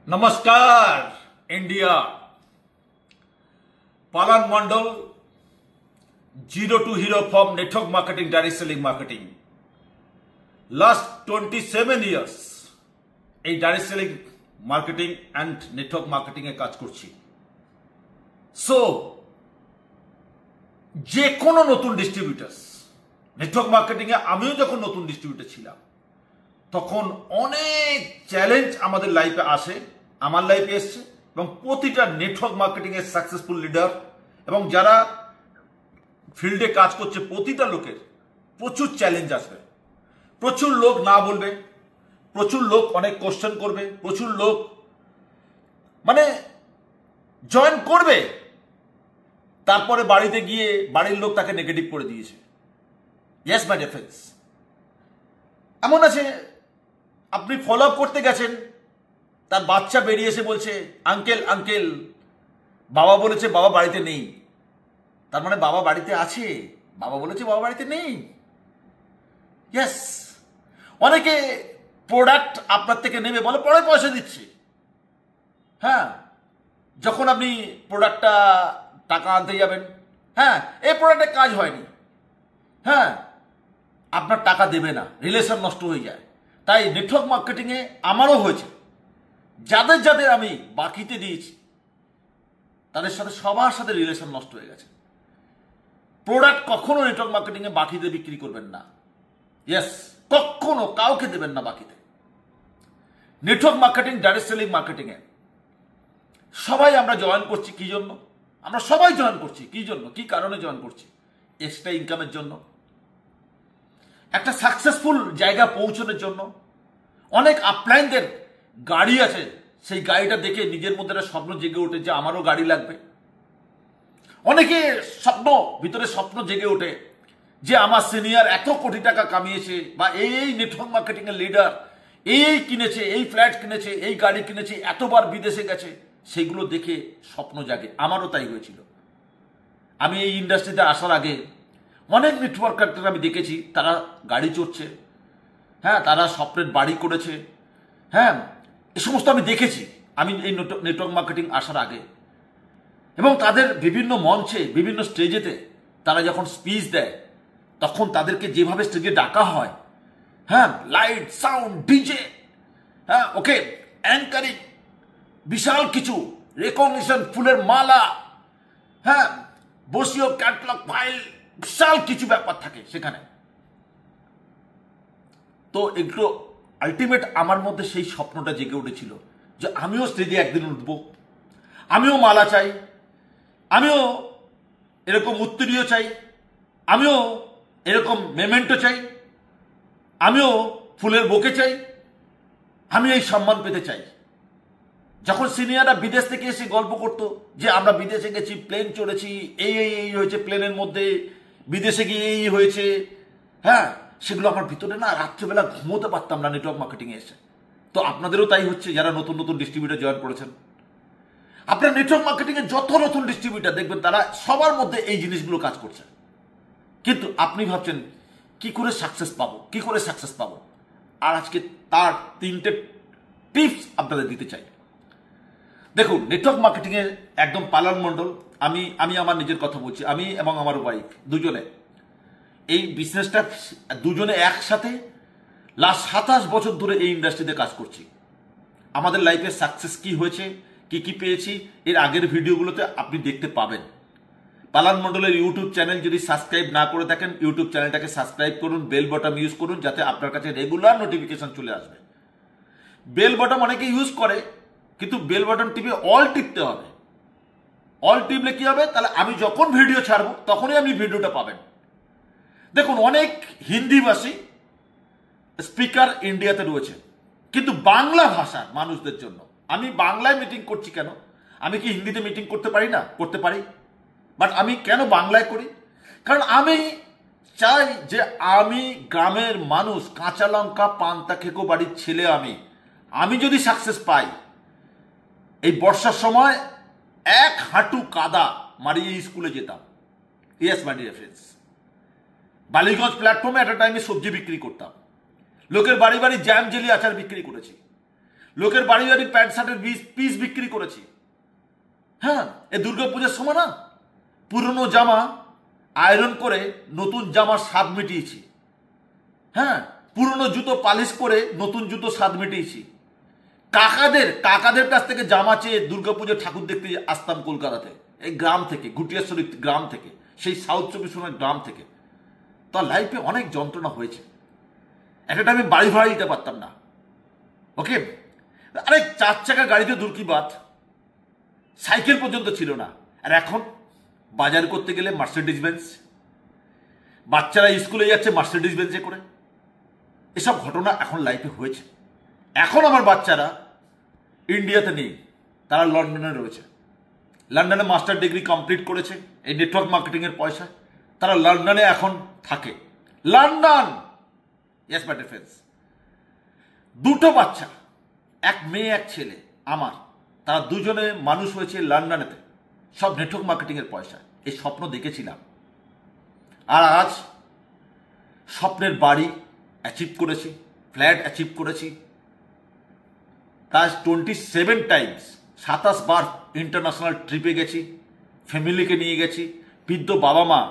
नमस्कार India. Palan Mondal zero to hero from network marketing direct selling marketing last 27 years এই direct selling marketing and network marketing এ কাজ করছি। So যে কোনো নতুন ডিস্ট্রিবিউটার্স নেটওয়ার্ক মার্কেটিং এ আমিও যখন নতুন ডিস্ট্রিবিউটার ছিলাম তখন অনেক চ্যালেঞ্জ আমাদের লাইফে আসে, আমার লাইফে এসছে, এবং প্রতিটা নেটওয়ার্ক মার্কেটিং এর সাকসেসফুল লিডার এবং যারা ফিল্ডে কাজ করছে প্রতিটা লোকের প্রচুর চ্যালেঞ্জ আসবে। প্রচুর লোক না বলবে, প্রচুর লোক অনেক কোশ্চেন করবে, প্রচুর লোক মানে জয়েন করবে, তারপরে বাড়িতে গিয়ে বাড়ির লোক তাকে নেগেটিভ করে দিয়েছে। ইয়েস মাই ডিয়ার ফ্রেন্ডস, এমন আছে আপনি ফলো আপ করতে গেছেন, তার বাচ্চা বেরিয়ে এসে বলছে আঙ্কেল আঙ্কেল বাবা বলেছে বাবা বাড়িতে নেই, তার মানে বাবা বাড়িতে আছে, বাবা বলেছে বাবা বাড়িতে নেই। ইয়েস, অনেকে প্রোডাক্ট আপনার থেকে নেবে, বলে পরে পয়সা দিচ্ছি। হ্যাঁ, যখন আপনি প্রোডাক্টটা টাকা আনতে যাবেন, হ্যাঁ এই প্রোডাক্টের কাজ হয়নি, হ্যাঁ আপনার টাকা দেবে না, রিলেশন নষ্ট হয়ে যায়। তাই নেটওয়ার্ক মার্কেটিংয়ে আমারও হয়েছে, যাদের যাদের আমি বাকিতে দিয়েছি তাদের সাথে সবার সাথে রিলেশন নষ্ট হয়ে গেছে। প্রোডাক্ট কখনো নেটওয়ার্ক মার্কেটিংয়ে বাকিতে বিক্রি করবেন না। ইয়েস, কখনো কাউকে দেবেন না বাকিতে। নেটওয়ার্ক মার্কেটিং ডাইরেক্ট সেলিং মার্কেটিংয়ে সবাই আমরা জয়েন করছি কি জন্য? আমরা সবাই জয়েন করছি কি জন্য, কি কারণে জয়েন করছি? এক্সট্রা ইনকামের জন্য, একটা সাকসেসফুল জায়গা পৌঁছানোর জন্য। অনেক আপলাইনদের গাড়ি আছে, সেই গাড়িটা দেখে নিজের মধ্যে একটা স্বপ্ন জেগে ওঠে যে আমারও গাড়ি লাগবে। অনেকে ভিতরে স্বপ্ন জেগে ওঠে যে আমার সিনিয়র এত কোটি টাকা কামিয়েছে, বা এই নেটওয়ার্ক মার্কেটিং এর লিডার এই কিনেছে, এই ফ্ল্যাট কিনেছে, এই গাড়ি কিনেছে, এতবার বিদেশে গেছে, সেগুলো দেখে স্বপ্ন জাগে। আমারও তাই হয়েছিল। আমি এই ইন্ডাস্ট্রিতে আসার আগে অনেক নেটওয়ার্কারদের আমি দেখেছি, তারা গাড়ি চড়ছে, হ্যাঁ তারা স্বপ্নের বাড়ি করেছে, হ্যাঁ এ সমস্ত আমি দেখেছি আমি এই নেটওয়ার্ক মার্কেটিং আসার আগে। এবং তাদের বিভিন্ন মঞ্চে, বিভিন্ন স্টেজেতে তারা যখন স্পিচ দেয় তখন তাদেরকে যেভাবে স্টেজে ডাকা হয়, হ্যাঁ লাইট সাউন্ড ডিজে, হ্যাঁ ওকে অ্যাঙ্কারিং, বিশাল কিছু রেকগনিশন, ফুলের মালা, হ্যাঁ বসিও ক্যাটলগ ফাইল, বিশাল কিছু ব্যাপার থাকে সেখানে। তো এগুলো আলটিমেট আমার মধ্যে সেই স্বপ্নটা জেগে উঠেছিল যে আমিও স্টেজে একদিন উঠবো, আমিও মালা চাই, আমিও এরকম উত্তরীয় চাই, আমিও এরকম মেমেন্টো চাই, আমিও ফুলের বোকে চাই, আমি এই সম্মান পেতে চাই। যখন সিনিয়ররা বিদেশ থেকে এসে গল্প করতো যে আমরা বিদেশে গেছি, প্লেন চড়েছি, এই এই এই হয়েছে প্লেনের মধ্যে, বিদেশে গিয়ে এই হয়েছে, হ্যাঁ সেগুলো আমার ভিতরে না রাত্রেবেলা ঘুমোতে পারতাম না নেটওয়ার্ক মার্কেটিংয়ে এসে। তো আপনাদেরও তাই হচ্ছে যারা নতুন নতুন ডিস্ট্রিবিউটার জয়েন করেছেন। আপনার নেটওয়ার্ক মার্কেটিংয়ে যত নতুন ডিস্ট্রিবিউটার দেখবেন তারা সবার মধ্যে এই জিনিসগুলো কাজ করছে। কিন্তু আপনি ভাবছেন কি করে সাকসেস পাবো, কি করে সাকসেস পাবো? আর আজকে তার 3টে টিপস আপনাদের দিতে চাই। দেখুন, নেটওয়ার্ক মার্কেটিংয়ে একদম পালান মণ্ডল, আমি আমার নিজের কথা বলছি, আমি এবং আমার ওয়াইফ দুজনে এই বিজনেসটা দুজনে একসাথে লাস্ট 27 বছর ধরে এই ইন্ডাস্ট্রিতে কাজ করছি। আমাদের লাইফে সাকসেস কি হয়েছে, কি কি পেয়েছি, এর আগের ভিডিওগুলোতে আপনি দেখতে পাবেন। পালান মণ্ডলের ইউটিউব চ্যানেল যদি সাবস্ক্রাইব না করে থাকেন, ইউটিউব চ্যানেলটাকে সাবস্ক্রাইব করুন, বেল বটন ইউজ করুন যাতে আপনার কাছে রেগুলার নোটিফিকেশন চলে আসবে। বেল বটন অনেকে ইউজ করে, কিন্তু বেল বটন টিপে অল টিপতে হবে। অল টিপলে কি হবে, তাহলে আমি যখন ভিডিও ছাড়বো তখনই আপনি ভিডিওটা পাবেন। দেখুন, অনেক হিন্দিভাষী স্পিকার ইন্ডিয়াতে রয়েছে, কিন্তু বাংলা ভাষার মানুষদের জন্য আমি বাংলায় মিটিং করছি কেন? আমি কি হিন্দিতে মিটিং করতে পারি না? করতে পারি, বাট আমি কেন বাংলায় করি? কারণ আমি চাই যে আমি গ্রামের মানুষ, কাঁচা লঙ্কা পান্তা খেকো বাড়ির ছেলে, আমি যদি সাকসেস পাই, এই বর্ষার সময় 1 হাঁটু কাদা মারিয়ে স্কুলে যেতাম। Yes my dear friends, Ballygunge প্ল্যাটফর্মে একটা টাইমে সবজি বিক্রি করতাম, লোকের বাড়ি বাড়ি জ্যাম জেলি আচার বিক্রি করেছি। লোকের বাড়ি বাড়ি প্যান্ট শার্টের পিস বিক্রি করেছি। হ্যাঁ, এই দুর্গাপূজার সময় না পুরনো জামা আয়রন করে নতুন জামার স্বাদ মিটিয়েছি। হ্যাঁ, পুরনো জুতো পালিশ করে নতুন জুতো স্বাদ মিটিয়েছি। কাকাদের কাছ থেকে জামা চেয়ে দুর্গাপুজো ঠাকুর দেখতে আসতাম কলকাতাতে, এই গ্রাম থেকে, গুটিয়াশ্বরী গ্রাম থেকে, সেই সাউথ 24 গ্রাম থেকে। তার লাইফে অনেক যন্ত্রণা হয়েছে। একটা আমি বাড়ি ভাড়া দিতে পারতাম না। ওকে, আরে 4 চাকা গাড়িতে দূর কি বাত, সাইকেল পর্যন্ত ছিল না। আর এখন বাজার করতে গেলে মার্সিডিজ বেঞ্জ, বাচ্চারা স্কুলে যাচ্ছে মার্সিডিজ বেঞ্জে করে। এসব ঘটনা এখন লাইফে হয়েছে। এখন আমার বাচ্চারা ইন্ডিয়াতে নেই, তারা লন্ডনে রয়েছে। লন্ডনে মাস্টার ডিগ্রি কমপ্লিট করেছে এই নেটওয়ার্ক মার্কেটিং এর পয়সায়। তারা লন্ডনে এখন থাকে। London, yes my dear friends. 2টো বাচ্চা, এক মেয়ে এক ছেলে আমার, তারা দুজনে মানুষ হয়েছে লন্ডনেতে, সব নেটওয়ার্ক মার্কেটিং এর পয়সা। এই স্বপ্ন দেখেছিলাম, আর আজ স্বপ্নের বাড়ি অ্যাচিভ করেছি, ফ্ল্যাট অ্যাচিভ করেছি। তার 27 টাইমস 27 বার ইন্টারন্যাশনাল ট্রিপে গেছি, ফ্যামিলিকে নিয়ে গেছি। বৃদ্ধ বাবা মা,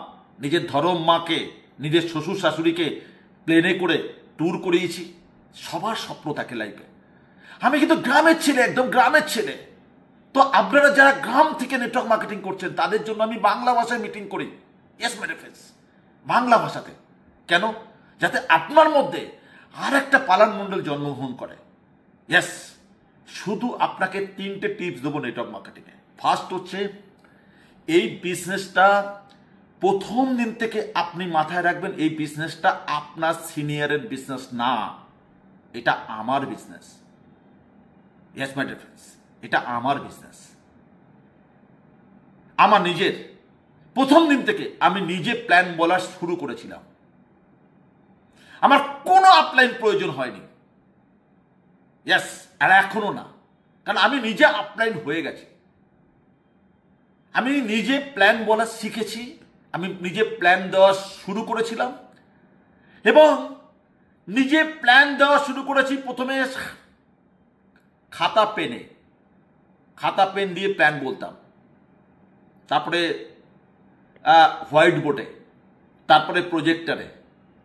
নিজের ধরম মাকে, নিজের শ্বশুর শাশুড়িকে প্লেনে করে ট্যুর করিয়েছি। সবার স্বপ্ন থাকে লাইফে। আমি কিন্তু গ্রামের ছেলে, একদম গ্রামের ছেলে। তো আপনারা যারা গ্রাম থেকে নেটওয়ার্ক মার্কেটিং করছেন তাদের জন্য আমি বাংলা ভাষায় মিটিং করি। Yes my dear friends, Bangla ভাষাতে। কেন? যাতে আপনার মধ্যে আর একটা পালান মণ্ডল জন্মগ্রহণ করে। ইয়েস, শুধু আপনাকে 3টে টিপস দেবো নেটওয়ার্ক মার্কেটিংয়ে। ফার্স্ট হচ্ছে, এই বিজনেসটা প্রথম দিন থেকে আপনি মাথায় রাখবেন, এই বিজনেসটা আপনার সিনিয়রের বিজনেস না, এটা আমার business. Yes my dear friends, এটা আমার বিজনেস, আমার নিজের। প্রথম দিন থেকে আমি নিজে প্ল্যান বলা শুরু করেছিলাম। আমার কোনো আপলাইন প্রয়োজন হয়নি। ইয়েস, আর এখনো না, কারণ আমি নিজে আপলাইন হয়ে গেছি। আমি নিজে প্ল্যান বলা শিখেছি, আমি নিজে প্ল্যান দেওয়া শুরু করেছিলাম, এবং নিজে প্ল্যান দেওয়া শুরু করেছি প্রথমে খাতা পেন দিয়ে প্ল্যান বলতাম, তারপরে হোয়াইট বোর্ডে, তারপরে প্রজেক্টরে,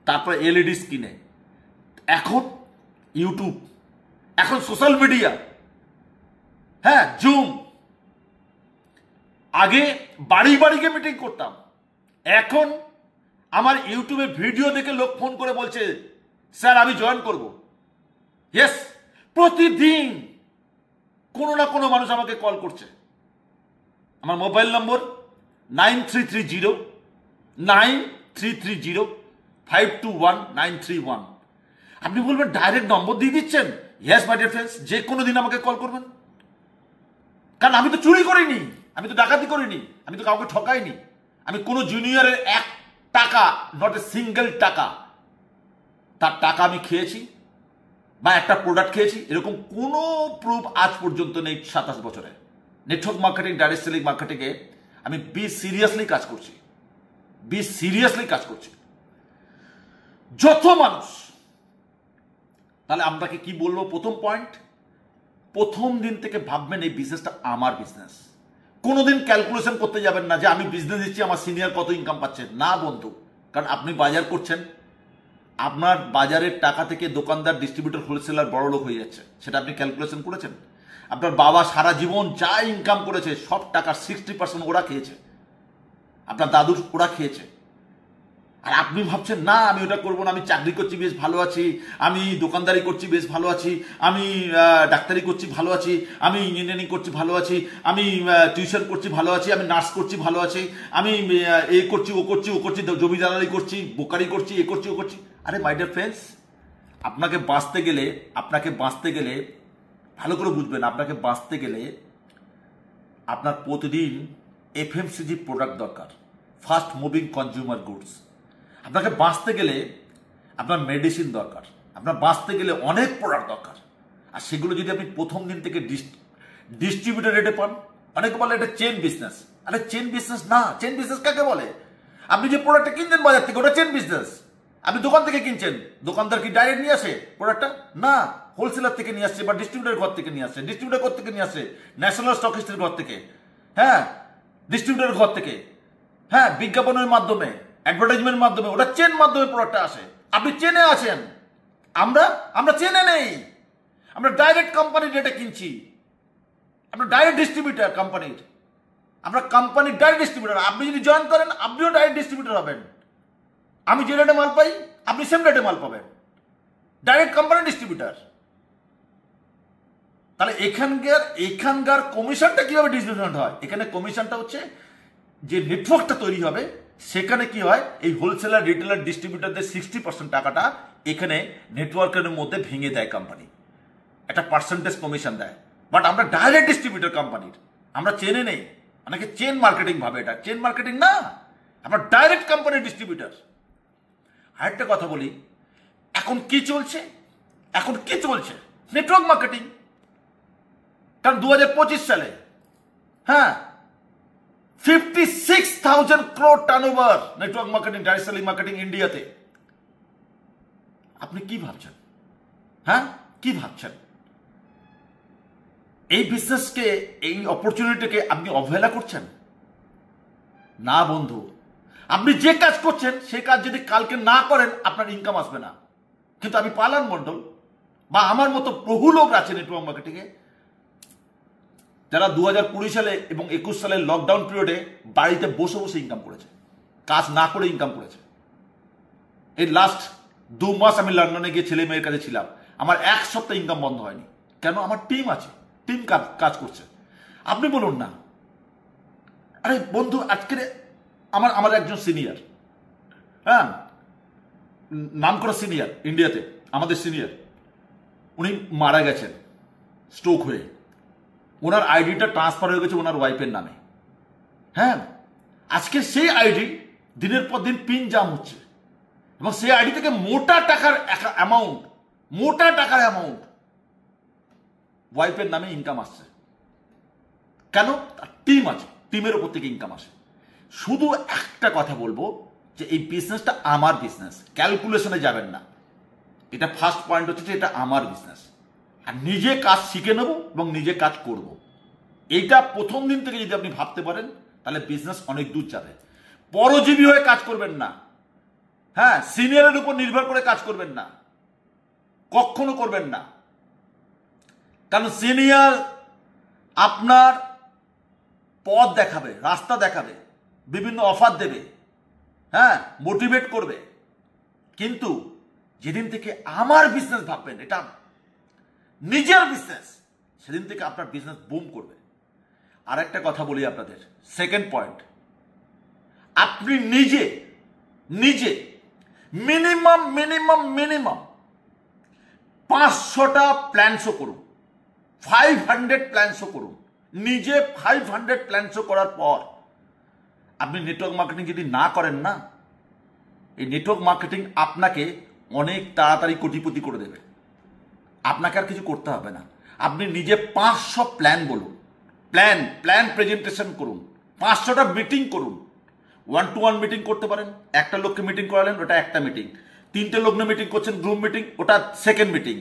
তারপরে এলইডি স্ক্রিনে, এখন ইউটিউব, এখন সোশ্যাল মিডিয়া, হ্যাঁ, জুম। আগে বাড়ি বাড়িকে মিটিং করতাম, এখন আমার ইউটিউবে ভিডিও দেখে লোক ফোন করে বলছে, স্যার আমি জয়েন করব। ইয়েস, প্রতিদিন কোনো না কোনো মানুষ আমাকে কল করছে। আমার মোবাইল নম্বর 9330 আপনি বলবেন ডাইরেক্ট নম্বর দিয়ে দিচ্ছেন। ইয়েস মাই ডিয়ার ফ্রেন্ডস, যে কোনো দিন আমাকে কল করবেন, কারণ আমি তো চুরি করিনি, আমি তো ডাকাতি করিনি, আমি তো কাউকে ঠকাইনি। আমি কোনো জুনিয়রের 1 টাকা, নট এ সিঙ্গেল টাকা, তার টাকা আমি খেয়েছি বা একটা প্রোডাক্ট খেয়েছি, এরকম কোনো প্রুফ আজ পর্যন্ত নেই। 27 বছরে নেটওয়ার্ক মার্কেটিং, ডাইরেক্ট সেলিং মার্কেটিংয়ে আমি সিরিয়াসলি কাজ করছি। যত মানুষ, তাহলে আপনাকে কি বলবো? প্রথম পয়েন্ট, প্রথম দিন থেকে ভাববেন এই বিজনেসটা আমার বিজনেস। কোনোদিন ক্যালকুলেশন করতে যাবেন না যে আমি বিজনেস দিচ্ছি, আমার সিনিয়র কত ইনকাম পাচ্ছে, না বন্ধু। কারণ আপনি বাজার করছেন, আপনার বাজারের টাকা থেকে দোকানদার, ডিস্ট্রিবিউটর, হোলসেলার বড় লোক হয়ে যাচ্ছে, সেটা আপনি ক্যালকুলেশন করেছেন? আপনার বাবা সারা জীবন যা ইনকাম করেছে সব টাকার 60% ওরা খেয়েছে, আপনার দাদুর ওরা খেয়েছে। আর আপনি ভাবছেন না আমি ওটা করবো না, আমি চাকরি করছি বেশ ভালো আছি, আমি দোকানদারি করছি বেশ ভালো আছি, আমি ডাক্তারি করছি ভালো আছি, আমি ইঞ্জিনিয়ারিং করছি ভালো আছি, আমি টিউশন করছি ভালো আছি, আমি নার্স করছি ভালো আছি, আমি এ করছি ও করছি, জমিদারি করছি, বোকারি করছি, এ করছি ও করছি। আরে মাই ডিয়ার ফ্রেন্ডস, আপনাকে বাঁচতে গেলে ভালো করে বুঝবেন, আপনাকে বাঁচতে গেলে আপনার প্রতিদিন এফএমসিজি প্রোডাক্ট দরকার, ফাস্ট মুভিং কনজিউমার গুডস। আপনাকে বাঁচতে গেলে আপনার মেডিসিন দরকার, আপনার বাঁচতে গেলে অনেক প্রোডাক্ট দরকার। আর সেগুলো যদি আপনি প্রথম দিন থেকে ডিস্ট্রিবিউটর রেটে পান, অনেকে বলে এটা চেন বিজনেস। আরে চেন বিজনেস না। চেন বিজনেস কাকে বলে? আপনি যে প্রোডাক্টটা কিনছেন বাজার থেকে, ওটা চেন বিজনেস। আপনি দোকান থেকে কিনছেন, দোকানদার কি ডাইরেক্ট নিয়ে আসে প্রোডাক্টটা? না, হোলসেলার থেকে নিয়ে আসছে বা ডিস্ট্রিবিউটার ঘর থেকে নিয়ে আসছে, ডিস্ট্রিবিউটার ঘর থেকে নিয়ে আসছে ন্যাশনাল স্টকিস্টের ঘর থেকে, হ্যাঁ ডিস্ট্রিবিউটার ঘর থেকে, হ্যাঁ বিজ্ঞাপনের মাধ্যমে, অ্যাডভার্টাইজমেন্টের মাধ্যমে, ওটা চেন মাধ্যমে প্রোডাক্টটা আসে। আপনি চেনে আছেন, আমরা চেনে নেই, আমরা ডাইরেক্ট কোম্পানির রেটে কিনছি, আমরা ডাইরেক্ট ডিস্ট্রিবিউটার কোম্পানির, আমরা কোম্পানির ডাইরেক্ট ডিস্ট্রিবিউটার। আপনি যদি জয়েন করেন আপনিও ডাইরেক্ট ডিস্ট্রিবিউটার হবেন। আমি যে রেটে মাল পাই আপনি সেম রেটে মাল পাবেন, ডাইরেক্ট কোম্পানির ডিস্ট্রিবিউটার। তাহলে এখানকার কমিশনটা কিভাবে ডিস্ট্রিবিউশন হয়? এখানে কমিশনটা হচ্ছে যে নেটওয়ার্কটা তৈরি হবে সেখানে কি হয়, এই হোলসেলার রিটেলার ডিস্ট্রিবিউটারদের 60% টাকাটা এখানে নেটওয়ার্কের মধ্যে ভেঙে দেয় কোম্পানি, একটা পার্সেন্টেজ কমিশন দেয়। বাট আমরা ডাইরেক্ট ডিস্ট্রিবিউটার কোম্পানির, আমরা চেনে নেই, অনেকে চেন মার্কেটিং ভাবে, এটা চেন মার্কেটিং না, আমরা ডাইরেক্ট কোম্পানির ডিস্ট্রিবিউটার। আরেকটা কথা বলি, এখন কি চলছে নেটওয়ার্ক মার্কেটিং। কারণ 2025 সালে হ্যাঁ 56,000 crore turnover network marketing, direct selling marketing ইন্ডিয়াতে। আপনি কি ভাবছেন? হ্যাঁ কি ভাবছেন? এই বিজনেসকে, এই অপরচুনিটিকে আপনি অবহেলা করছেন না বন্ধু। আপনি যে কাজ করছেন সেই কাজ যদি কালকে না করেন আপনার ইনকাম আসবে না। কিন্তু আমি পালান মন্ডল বা আমার মতো বহু লোক আছে নেটওয়ার্ক মার্কেটিংয়ে যারা 2020 সালে এবং 21 সালের লকডাউন পিরিয়ডে বাড়িতে বসে বসে ইনকাম করেছে, কাজ না করে ইনকাম করেছে। এই লাস্ট 2 মাস আমি লন্ডনে গিয়ে ছেলে মেয়ের কাছে ছিলাম, আমার 1 সপ্তাহ ইনকাম বন্ধ হয়নি। কেন? আমার টিম আছে, টিম কাজ করছে। আপনি বলুন না, আরে বন্ধু আজকে আমার একজন সিনিয়র, হ্যাঁ নাম করা সিনিয়র ইন্ডিয়াতে, আমাদের সিনিয়র, উনি মারা গেছেন স্ট্রোক হয়ে। ওনার আইডিটা ট্রান্সফার হয়ে গেছে ওনার ওয়াইফের নামে। হ্যাঁ আজকে সেই আইডি দিনের পর দিন পিন জাম হচ্ছে এবং সেই আইডি থেকে মোটা টাকার অ্যামাউন্ট ওয়াইফের নামে ইনকাম আসছে। কেন? টিম আছে, টিমের উপর থেকে ইনকাম আসে। শুধু একটা কথা বলবো যে এই বিজনেসটা আমার বিজনেস, ক্যালকুলেশনে যাবেন না। এটা ফার্স্ট পয়েন্ট হচ্ছে যে এটা আমার বিজনেস, আর নিজে কাজ শিখে নেব এবং নিজে কাজ করব। এইটা প্রথম দিন থেকে যদি আপনি ভাবতে পারেন তাহলে বিজনেস অনেক দূর যাবে। পরজীবী হয়ে কাজ করবেন না, হ্যাঁ সিনিয়রের উপর নির্ভর করে কাজ করবেন না, কখনো করবেন না। কারণ সিনিয়র আপনার পথ দেখাবে, রাস্তা দেখাবে, বিভিন্ন অফার দেবে, হ্যাঁ মোটিভেট করবে। কিন্তু যেদিন থেকে আমার বিজনেস ভাববেন, এটা নিজের বিজনেস, সেদিন থেকে আপনার বিজনেস বুম করবে। আর একটা কথা বলি আপনাদের, সেকেন্ড পয়েন্ট, আপনি নিজে মিনিমাম 500টা প্ল্যান শো করুন, 500 প্ল্যান শো করুন। নিজে 500 প্ল্যান শো করার পর আপনি নেটওয়ার্ক মার্কেটিং যদি না করেন না, এই নেটওয়ার্ক মার্কেটিং আপনাকে অনেক তাড়াতাড়ি কোটিপতি করে দেবে। আপনাকে আর কিছু করতে হবে না। আপনি নিজে 500 প্ল্যান বলুন, প্ল্যান প্রেজেন্টেশন করুন, 500টা মিটিং করুন। 1-to-1 মিটিং করতে পারেন, একটা লোককে মিটিং করালেন, ওটা একটা মিটিং। 3টে লোক নিয়ে মিটিং করছেন, গ্রুপ মিটিং, ওটা সেকেন্ড মিটিং।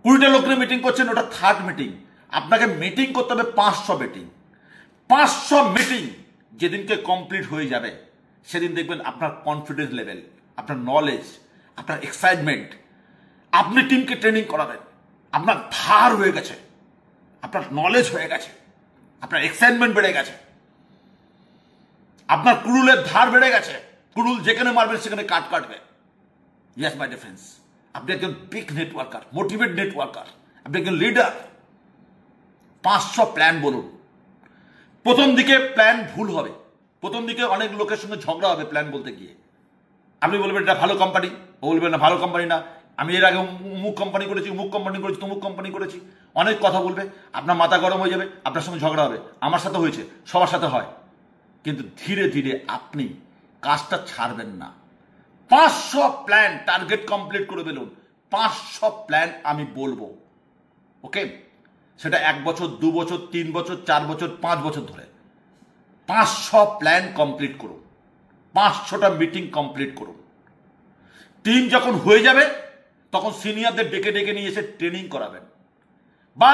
20টা লোক নিয়ে মিটিং করছেন, ওটা থার্ড মিটিং। আপনাকে মিটিং করতে হবে 500 মিটিং। 500 মিটিং যেদিনকে কমপ্লিট হয়ে যাবে সেদিন দেখবেন আপনার কনফিডেন্স লেভেল, আপনার নলেজ, আপনার এক্সাইটমেন্ট, আপনি টিমকে ট্রেনিং করাবেন, আপনার ধার হয়ে গেছে, আপনার নলেজ হয়ে গেছে, আপনার এক্সাইটমেন্ট বেড়ে গেছে, আপনার কুড়ুলের ধার বেড়ে গেছে। কুড়ুল যেখানে মারবেন সেখানে কাটবে। ইয়েস মাই ডিফেন্স, আপনি একজন বিগ নেটওয়ার্কার, মোটিভেট নেটওয়ার্কার, আপনি একজন লিডার। 500 প্ল্যান বলুন। প্রথম দিকে প্ল্যান ভুল হবে, প্রথম দিকে অনেক লোকের সঙ্গে ঝগড়া হবে প্ল্যান বলতে গিয়ে। আপনি বলবেন এটা ভালো কোম্পানি, ও বলবেন না ভালো কোম্পানি না, আমি এর আগে মুখ কোম্পানি করেছি, তমুক কোম্পানি করেছি, অনেক কথা বলবে, আপনার মাথা গরম হয়ে যাবে, আপনার সঙ্গে ঝগড়া হবে। আমার সাথে হয়েছে, সবার সাথে হয়। কিন্তু ধীরে ধীরে আপনি কাজটা ছাড়বেন না। 500 প্ল্যান টার্গেট কমপ্লিট করে ফেলুন। 500 প্ল্যান আমি বলবো, ওকে? সেটা 1 বছর, 2 বছর, 3 বছর, 4 বছর, 5 বছর ধরে 500 প্ল্যান কমপ্লিট করুন, 500টা মিটিং কমপ্লিট করুন। টিম যখন হয়ে যাবে তখন সিনিয়রদের ডেকে ডেকে নিয়ে এসে ট্রেনিং করাবেন, বা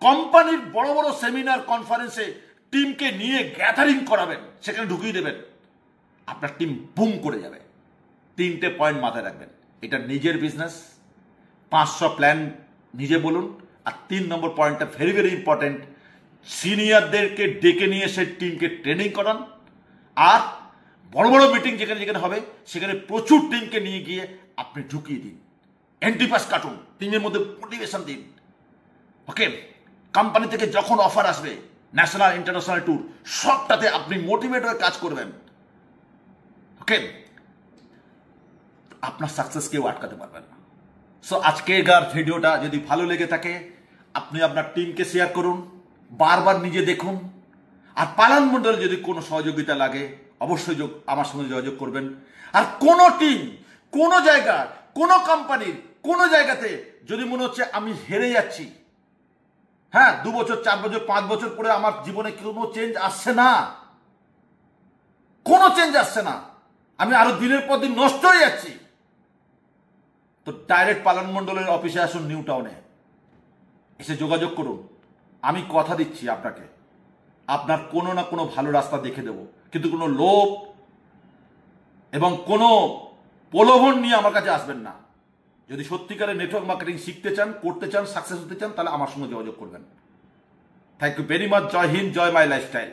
কোম্পানির বড় বড় সেমিনার কনফারেন্সে টিমকে নিয়ে গ্যাদারিং করাবেন, সেখানে ঢুকিয়ে দেবেন, আপনার টিম বুম করে যাবে। 3টে পয়েন্ট মাথায় রাখবেন, এটা নিজের বিজনেস, 500 প্ল্যান নিজে বলুন। আর 3 নম্বর পয়েন্টটা ভেরি ভেরি ইম্পর্টেন্ট, সিনিয়রদেরকে ডেকে নিয়ে এসে টিমকে ট্রেনিং করান। আর বড় বড় মিটিং যেখানে যেখানে হবে সেখানে প্রচুর টিমকে নিয়ে গিয়ে আপনি ঢুকিয়ে দিন, এন্ট্রি পাস কাটুন, টিমের মধ্যে মোটিভেশন দিন। ওকে, কোম্পানি থেকে যখন অফার আসবে ন্যাশনাল ইন্টারন্যাশনাল ট্যুর, সবটাতে আপনি মোটিভেট হয়ে কাজ করবেন। ওকে, আপনার সাকসেস কেউ আটকাতে পারবেন না। সো আজকের ভিডিওটা যদি ভালো লেগে থাকে আপনি আপনার টিমকে শেয়ার করুন, বারবার নিজে দেখুন। আর পালান মণ্ডলে যদি কোনো সহযোগিতা লাগে অবশ্যই আমার সঙ্গে যোগাযোগ করবেন। আর কোনো টিম, কোনো জায়গা, কোনো কোম্পানির কোনো জায়গাতে যদি মনে হচ্ছে আমি হেরে যাচ্ছি, হ্যাঁ 2 বছর 4 বছর 5 বছর পরে আমার জীবনে কোনো চেঞ্জ আসছে না, কোনো চেঞ্জ আসছে না, আমি আরো দিনের পর দিন নষ্ট হয়ে যাচ্ছি, তো ডাইরেক্ট পালন মণ্ডলের অফিসে আসুন, নিউ টাউনে এসে যোগাযোগ করুন। আমি কথা দিচ্ছি আপনাকে, আপনার কোনো না কোনো ভালো রাস্তা দেখে দেব, কিন্তু কোনো লোভ এবং কোনো প্রলোভন নিয়ে আমার কাছে আসবেন না। যদি সত্যিকারের নেটওয়ার্ক মার্কেটিং শিখতে চান, করতে চান, সাকসেস হতে চান, তাহলে আমার সঙ্গে যোগাযোগ করবেন। Thank you very much. জয় হিন্দ, জয় মাই লাইফস্টাইল।